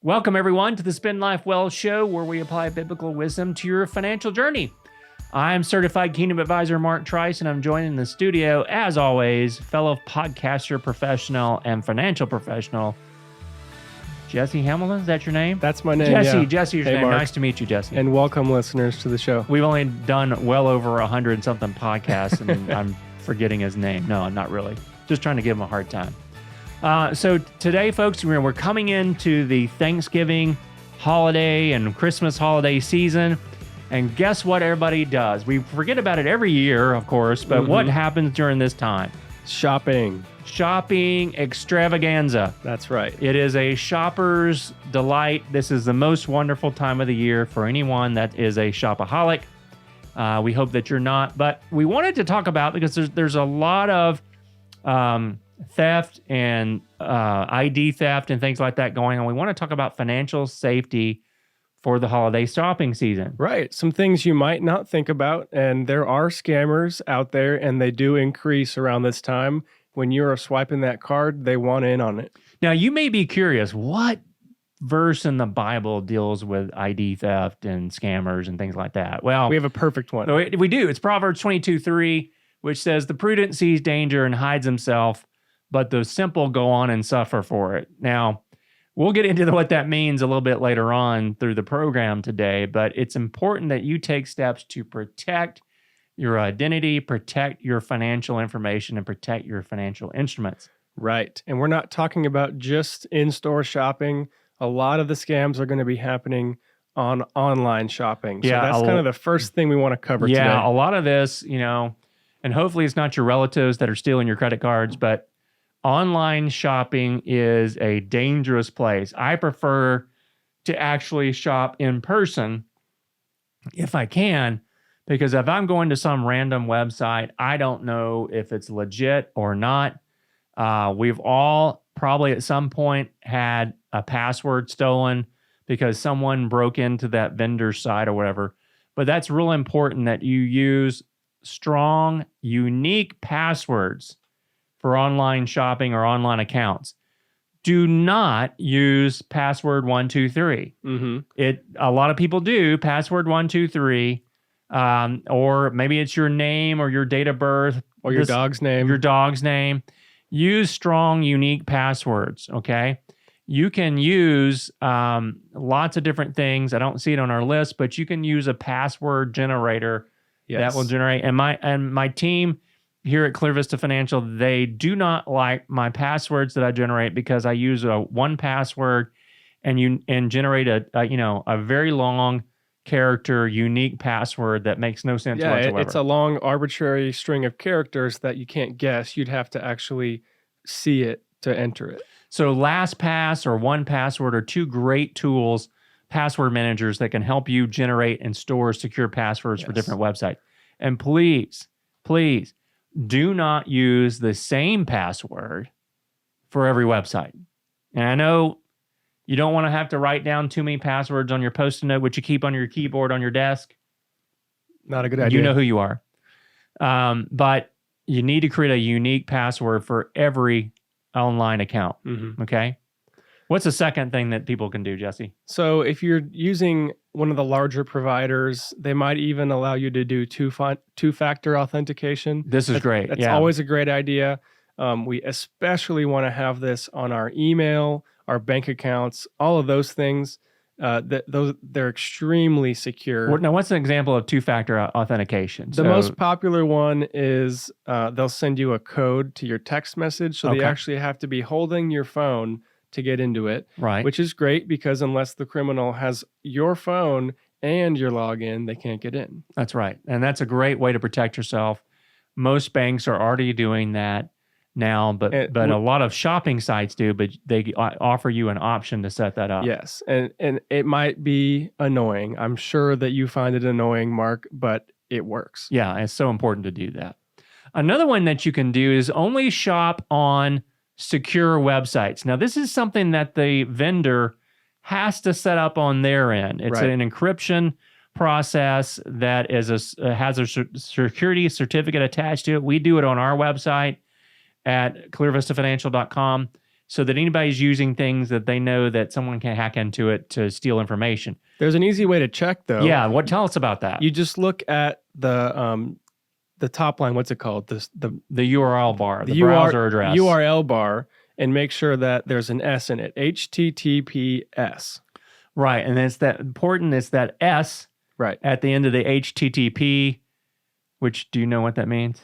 Welcome, everyone, to the Spend Life Well show, where we apply biblical wisdom to your financial journey. I'm certified Kingdom Advisor Mark Trice, and I'm joined in the studio, as always, fellow podcaster professional and financial professional, Jesse Hamilton. Is that your name? That's my name, Jesse's your name. Mark. Nice to meet you, Jesse. And welcome, listeners, to the show. We've only done well over 100-something podcasts, and I'm forgetting his name. No, not really. Just trying to give him a hard time. So today, folks, we're coming into the Thanksgiving holiday and Christmas holiday season. And guess what everybody does? We forget about it every year, of course, but what happens during this time? Shopping extravaganza. That's right. It is a shopper's delight. This is the most wonderful time of the year for anyone that is a shopaholic. We hope that you're not, but we wanted to talk about, because there's a lot of theft and ID theft and things like that going on. We want to talk about financial safety for the holiday shopping season. Right. Some things you might not think about, and there are scammers out there, and they do increase around this time. When you're swiping that card, they want in on it. Now, you may be curious, what verse in the Bible deals with ID theft and scammers and things like that? Well, we have a perfect one. We do. It's Proverbs 22:3, which says, "The prudent sees danger and hides himself, but the simple go on and suffer for it." Now, we'll get into what that means a little bit later on through the program today, but it's important that you take steps to protect your identity, protect your financial information, and protect your financial instruments. Right. And we're not talking about just in-store shopping. A lot of the scams are going to be happening on online shopping. So that's kind of the first thing we want to cover today. Yeah, a lot of this, and hopefully it's not your relatives that are stealing your credit cards, but online shopping is a dangerous place. I prefer to actually shop in person if I can, because if I'm going to some random website, I don't know if it's legit or not. We've all probably at some point had a password stolen because someone broke into that vendor's site or whatever. But that's real important that you use strong, unique passwords for online shopping or online accounts. Do not use password 123. A lot of people do password 123, or maybe it's your name or your date of birth or your dog's name. Your dog's name. Use strong, unique passwords. Okay, you can use lots of different things. I don't see it on our list, but you can use a password generator that will generate. And my team here at Clear Vista Financial, they do not like my passwords that I generate, because I use a 1Password and generate a very long character unique password that makes no sense whatsoever. It's a long arbitrary string of characters that you can't guess. You'd have to actually see it to enter it. So LastPass or 1Password are two great tools, password managers that can help you generate and store secure passwords for different websites. And please do not use the same password for every website. And I know you don't want to have to write down too many passwords on your Post-it note, which you keep on your keyboard on your desk. Not a good idea. You know who you are. But you need to create a unique password for every online account. Okay? What's the second thing that people can do, Jesse? So if you're using one of the larger providers, they might even allow you to do two-factor authentication. This is great. That's always a great idea. We especially want to have this on our email, our bank accounts, all of those things. They're extremely secure. Now, what's an example of two-factor authentication? The most popular one is they'll send you a code to your text message. So they actually have to be holding your phone to get into it, right? Which is great, because unless the criminal has your phone and your login, they can't get in. That's right. And that's a great way to protect yourself. Most banks are already doing that now, but a lot of shopping sites do, but they offer you an option to set that up. Yes, and it might be annoying. I'm sure that you find it annoying, Mark, but it works. Yeah, it's so important to do that. Another one that you can do is only shop on secure websites. Now, this is something that the vendor has to set up on their end. It's an encryption process that has a security certificate attached to it. We do it on our website at clearvistafinancial.com. so that anybody's using things that they know that someone can hack into it to steal information. There's an easy way to check though. Yeah, tell us about that. You just look at the top line. What's it called? The URL bar, the browser address, URL bar, and make sure that there's an S in it. HTTPS. Right, and it's that important. It's that S right at the end of the HTTP. Which, do you know what that means?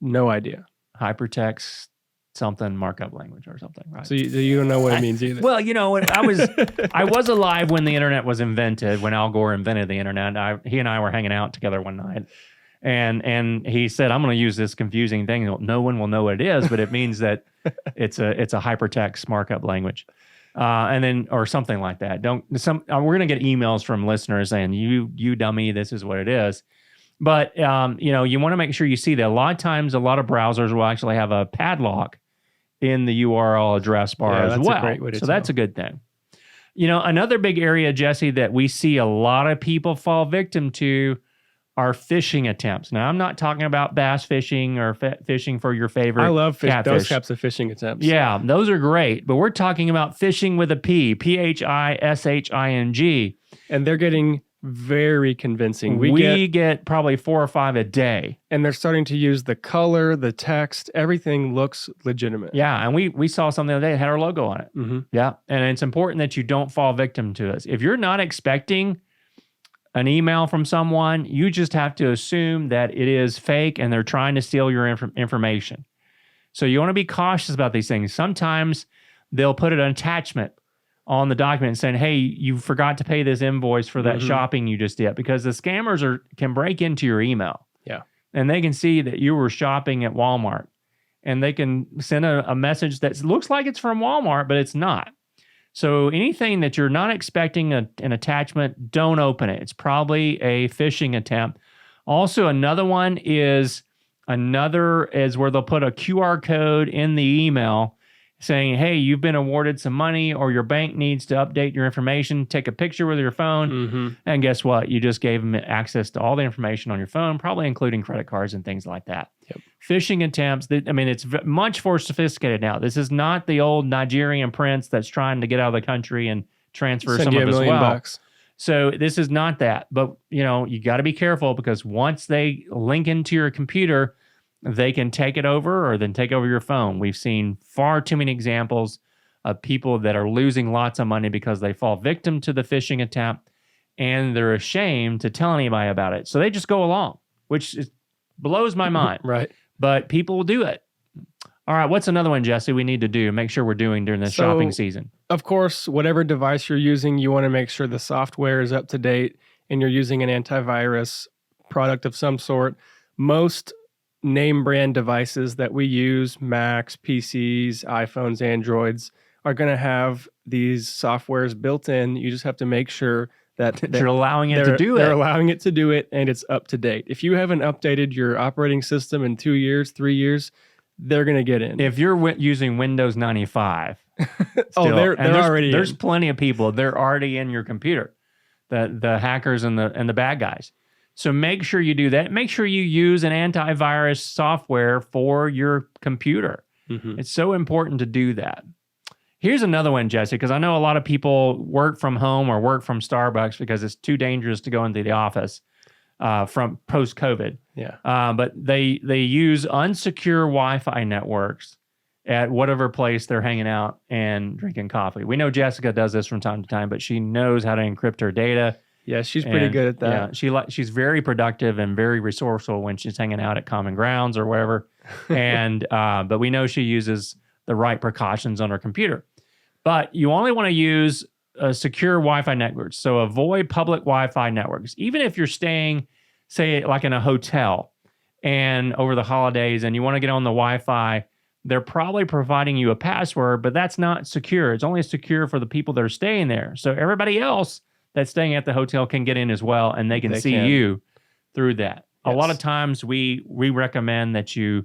No idea. Hypertext something markup language or something, right? So you don't know what it means either. Well, I was alive when the internet was invented, when Al Gore invented the internet. He and I were hanging out together one night, and he said, "I'm going to use this confusing thing. No one will know what it is, but it means that it's a hypertext markup language." And then, or something like that. We're going to get emails from listeners saying, you dummy, this is what it is. But, you want to make sure you see that. A lot of times, a lot of browsers will actually have a padlock in the URL address bar as well. So that's a good thing. Another big area, Jesse, that we see a lot of people fall victim to are phishing attempts. Now, I'm not talking about bass fishing or fishing for your favorite. I love those catfish. types of phishing attempts. Yeah, those are great. But we're talking about phishing with a P, PHISHING. And they're getting very convincing. We get probably 4 or 5 a day. And they're starting to use the color, the text, everything looks legitimate. Yeah, and we saw something the other day that had our logo on it. Mm-hmm. Yeah, and it's important that you don't fall victim to this. If you're not expecting an email from someone, you just have to assume that it is fake and they're trying to steal your information. So you want to be cautious about these things. Sometimes they'll put an attachment on the document saying, hey, you forgot to pay this invoice for that shopping you just did, because the scammers can break into your email. Yeah. And they can see that you were shopping at Walmart, and they can send a message that looks like it's from Walmart, but it's not. So anything that you're not expecting an attachment, don't open it. It's probably a phishing attempt. Also, another one is where they'll put a QR code in the email saying, hey, you've been awarded some money, or your bank needs to update your information. Take a picture with your phone. And guess what? You just gave them access to all the information on your phone, probably including credit cards and things like that. Yep. Phishing attempts, it's much more sophisticated now. This is not the old Nigerian prince that's trying to get out of the country and transfer some of his wealth. So this is not that. But, you got to be careful, because once they link into your computer, they can take it over, or then take over your phone. We've seen far too many examples of people that are losing lots of money because they fall victim to the phishing attempt, and they're ashamed to tell anybody about it. So they just go along, which blows my mind. Right. But people will do it. All right. What's another one, Jesse, we need to do? Make sure we're doing during this shopping season. Of course, whatever device you're using, you want to make sure the software is up to date and you're using an antivirus product of some sort. Most name brand devices that we use, Macs, PCs, iPhones, Androids, are going to have these softwares built in. You just have to make sure that you're allowing it to do it. They're allowing it to do it, and it's up to date. If you haven't updated your operating system in 2 years, 3 years, they're going to get in. If you're using Windows 95, they're already in. There's plenty of people. They're already in your computer, the hackers and the bad guys. So make sure you do that. Make sure you use an antivirus software for your computer. It's so important to do that. Here's another one, Jesse, because I know a lot of people work from home or work from Starbucks because it's too dangerous to go into the office from post-COVID. Yeah. But they use unsecure Wi-Fi networks at whatever place they're hanging out and drinking coffee. We know Jessica does this from time to time, but she knows how to encrypt her data. Yeah, she's pretty good at that. Yeah, she's very productive and very resourceful when she's hanging out at Common Grounds or wherever. And but we know she uses the right precautions on her computer. But you only want to use secure Wi-Fi networks. So avoid public Wi-Fi networks. Even if you're staying, say, like in a hotel and over the holidays and you want to get on the Wi-Fi, they're probably providing you a password, but that's not secure. It's only secure for the people that are staying there. So everybody else that's staying at the hotel can get in as well, and they can see you through that. Yes. A lot of times we recommend that you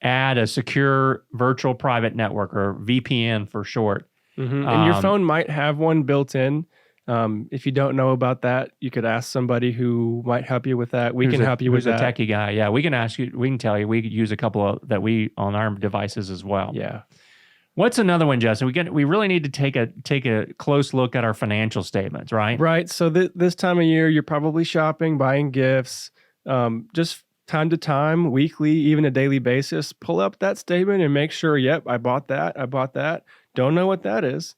add a secure virtual private network, or VPN for short. And your phone might have one built in. If you don't know about that, you could ask somebody who might help you with that. We can help you with that. Who's a techie guy. Yeah, we can ask you. We can tell you. We could use a couple of that on our devices as well. Yeah. What's another one, Justin? We really need to take a close look at our financial statements, right? Right. So this time of year, you're probably shopping, buying gifts, just time to time, weekly, even a daily basis. Pull up that statement and make sure, yep, I bought that. I bought that. Don't know what that is.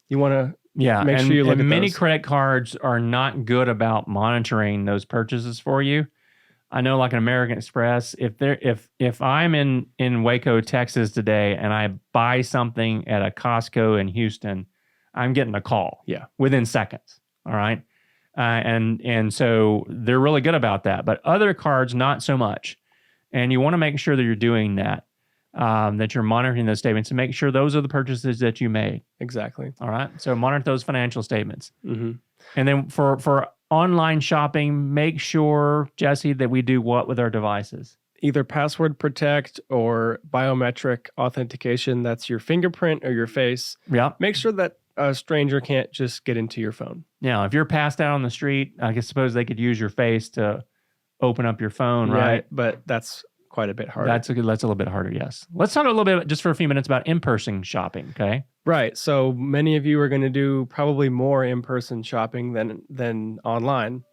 You want to Yeah, make sure you look and at many those. credit cards are not good about monitoring those purchases for you. I know, like an American Express, if I'm in Waco, Texas today, and I buy something at a Costco in Houston, I'm getting a call. Yeah. Within seconds. All right, and so they're really good about that. But other cards, not so much. And you want to make sure that you're doing that, that you're monitoring those statements and make sure those are the purchases that you made. Exactly. All right, so monitor those financial statements. Mm-hmm. And then for online shopping, make sure, Jesse, that we do what with our devices? Either password protect or biometric authentication. That's your fingerprint or your face. Yeah. Make sure that a stranger can't just get into your phone. Now, if you're passed out on the street, I guess suppose they could use your face to open up your phone, right? But that's quite a bit harder. That's a little bit harder, yes. Let's talk a little bit, just for a few minutes, about in-person shopping, okay? Right. So many of you are going to do probably more in-person shopping than online.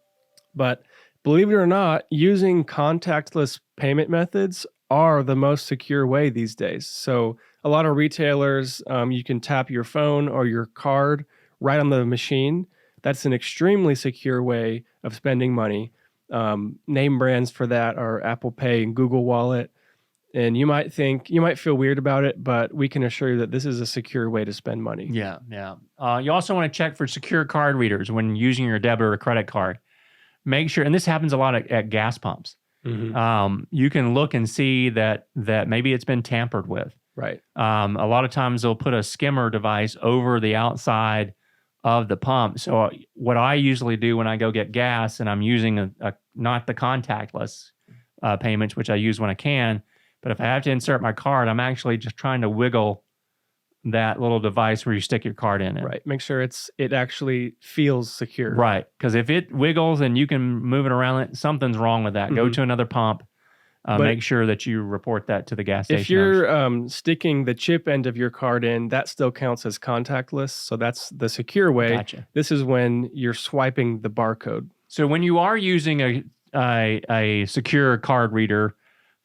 But believe it or not, using contactless payment methods are the most secure way these days. So a lot of retailers, you can tap your phone or your card right on the machine. That's an extremely secure way of spending money. Name brands for that are Apple Pay and Google Wallet. And you might feel weird about it, but we can assure you that this is a secure way to spend money. Yeah. You also want to check for secure card readers when using your debit or credit card. Make sure, and this happens a lot at gas pumps. Mm-hmm. You can look and see that maybe it's been tampered with. Right. A lot of times they'll put a skimmer device over the outside of the pump. So what I usually do when I go get gas and I'm using not the contactless payments, which I use when I can, but if I have to insert my card, I'm actually just trying to wiggle that little device where you stick your card in it. Right. Make sure it actually feels secure. Right. Because if it wiggles and you can move it around, something's wrong with that. Mm-hmm. Go to another pump. Make sure that you report that to the gas station. If you're sticking the chip end of your card in, that still counts as contactless. So that's the secure way. Gotcha. This is when you're swiping the barcode. So when you are using a secure card reader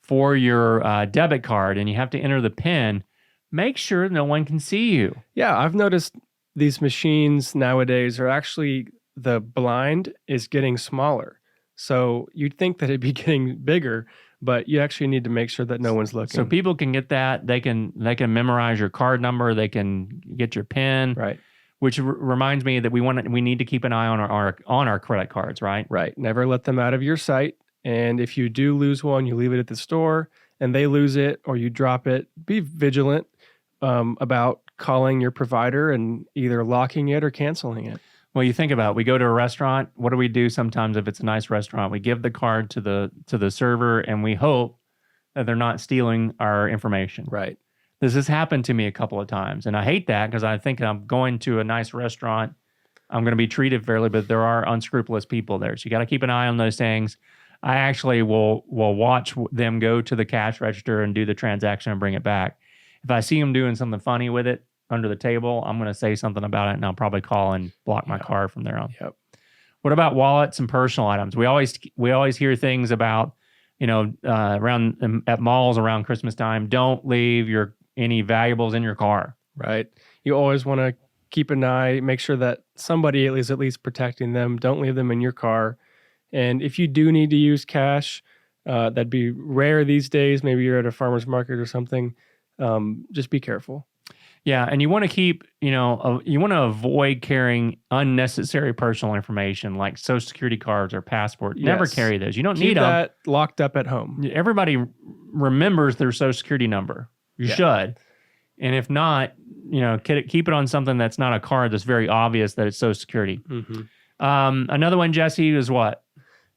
for your debit card and you have to enter the PIN, make sure no one can see you. Yeah, I've noticed these machines nowadays are actually, the blind is getting smaller. So you'd think that it'd be getting bigger, but you actually need to make sure that no one's looking. So people can get that. They can memorize your card number. They can get your PIN. Right. Which reminds me that we need to keep an eye on our credit cards, right? Right. Never let them out of your sight. And if you do lose one, you leave it at the store and they lose it or you drop it, be vigilant about calling your provider and either locking it or canceling it. Well, you think about it. We go to a restaurant. What do we do sometimes if it's a nice restaurant? We give the card to the server and we hope that they're not stealing our information. Right. This has happened to me a couple of times. And I hate that because I think I'm going to a nice restaurant. I'm going to be treated fairly, but there are unscrupulous people there. So you got to keep an eye on those things. I actually will watch them go to the cash register and do the transaction and bring it back. If I see them doing something funny with it under the table, I'm going to say something about it and I'll probably call and block my card from there on. Yep. What about wallets and personal items? We always hear things about, around at malls around Christmas time, don't leave any valuables in your car. Right. You always want to keep an eye, make sure that somebody is at least protecting them. Don't leave them in your car. And if you do need to use cash, that'd be rare these days. Maybe you're at a farmer's market or something. Just be careful. Yeah, and you want to keep, you want to avoid carrying unnecessary personal information like Social Security cards or passport. Never carry those. You don't need them. Keep that locked up at home. Everybody remembers their Social Security number. You should. And if not, keep it on something that's not a card that's very obvious that it's Social Security. Mm-hmm. Another one, Jesse, is what?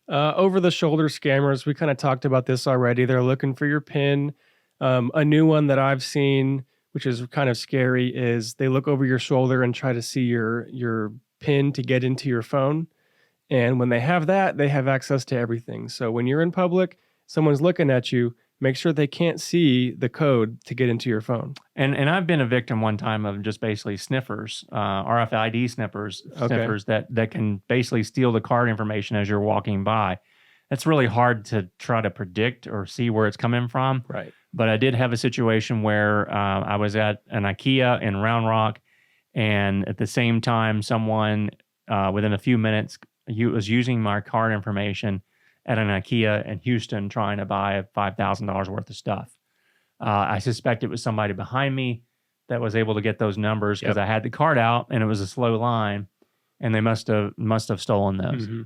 Over-the-shoulder scammers. We kind of talked about this already. They're looking for your PIN. A new one that I've seen, which is kind of scary, is they look over your shoulder and try to see your PIN to get into your phone. And when they have that, they have access to everything. So when you're in public, someone's looking at you, make sure they can't see the code to get into your phone. And I've been a victim one time of just basically sniffers, RFID sniffers that can basically steal the card information as you're walking by. It's really hard to try to predict or see where it's coming from. Right. But I did have a situation where I was at an IKEA in Round Rock, and at the same time, someone within a few minutes was using my card information at an IKEA in Houston trying to buy $5,000 worth of stuff. I suspect it was somebody behind me that was able to get those numbers because I had the card out and it was a slow line, and they must have stolen those. Mm-hmm.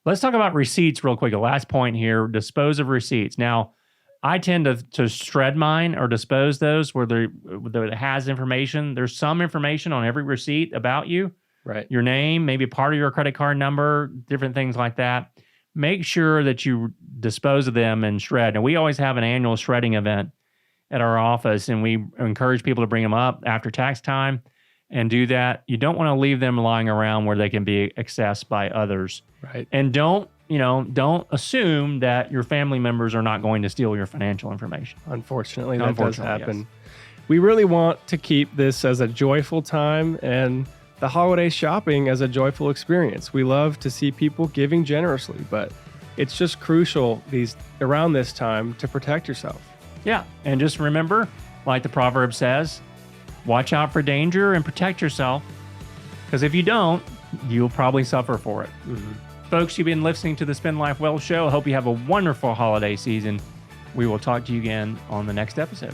Let's talk about receipts real quick. The last point here: dispose of receipts. Now, I tend to shred mine or dispose those where it has information. There's some information on every receipt about you, right? Your name, maybe part of your credit card number, different things like that. Make sure that you dispose of them and shred. And we always have an annual shredding event at our office, and we encourage people to bring them up after tax time and do that. You don't want to leave them lying around where they can be accessed by others. Right. And don't assume that your family members are not going to steal your financial information. Unfortunately, that does happen. Yes. We really want to keep this as a joyful time and the holiday shopping as a joyful experience. We love to see people giving generously, but it's just crucial around this time to protect yourself. Yeah, and just remember, like the proverb says, watch out for danger and protect yourself, because if you don't, you'll probably suffer for it. Mm-hmm. Folks, you've been listening to the Spend Life Well show. I hope you have a wonderful holiday season. We will talk to you again on the next episode.